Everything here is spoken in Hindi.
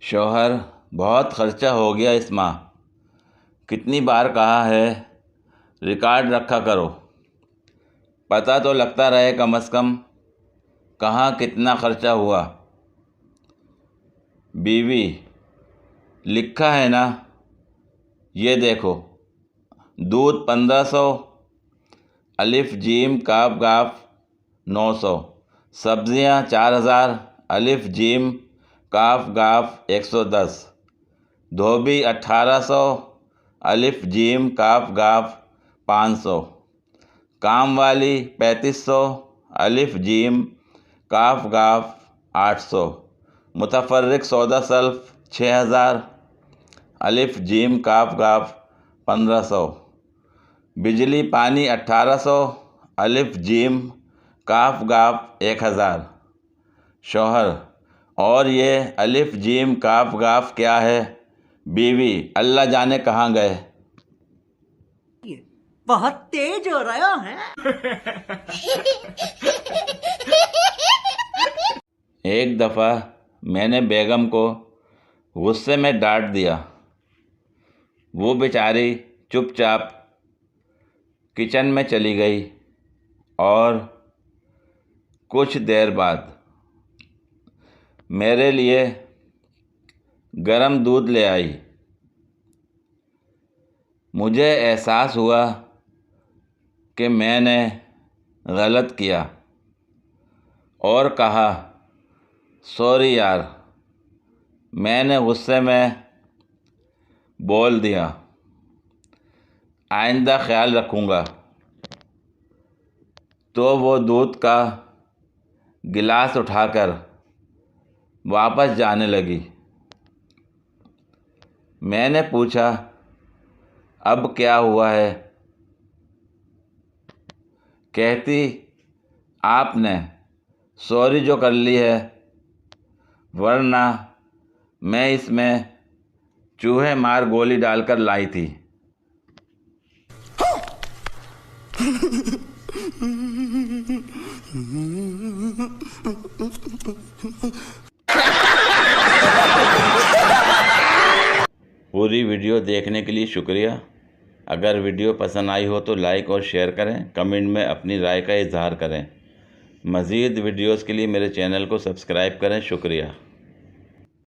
शौहर, बहुत खर्चा हो गया इस माह। कितनी बार कहा है रिकॉर्ड रखा करो, पता तो लगता रहे कम से कम कहाँ कितना खर्चा हुआ। बीवी, लिखा है ना, ये देखो। दूध 1500, अलिफ जीम काफ गाफ 900, सब्जियां 4000, अलिफ जीम काफ गाफ 110, धोबी 1800, अलिफ जीम काफ गाफ 500, काम वाली 3500, अलिफ जीम काफ गाफ 800, मुतफर्रिक सौदा सल्फ 6000, अलिफ जीम काफ गाफ 1500, बिजली पानी 1800, अलिफ जीम काफ गाफ 1000। शौहर, और ये अलिफ जीम काफ गाफ क्या है? बीवी, अल्लाह जाने कहाँ गए। बहुत तेज हो रहा है। एक दफ़ा मैंने बेगम को गुस्से में डांट दिया। वो बेचारी चुपचाप किचन में चली गई और कुछ देर बाद मेरे लिए गरम दूध ले आई। मुझे एहसास हुआ कि मैंने गलत किया और कहा, सॉरी यार, मैंने गुस्से में बोल दिया, आइंदा ख्याल रखूँगा। तो वो दूध का गिलास उठाकर वापस जाने लगी। मैंने पूछा, अब क्या हुआ है? कहती, आपने सॉरी जो कर ली है, वरना मैं इसमें चूहे मार गोली डालकर लाई थी। पूरी वीडियो देखने के लिए शुक्रिया। अगर वीडियो पसंद आई हो तो लाइक और शेयर करें, कमेंट में अपनी राय का इजहार करें। मज़ीद वीडियोस के लिए मेरे चैनल को सब्सक्राइब करें। शुक्रिया।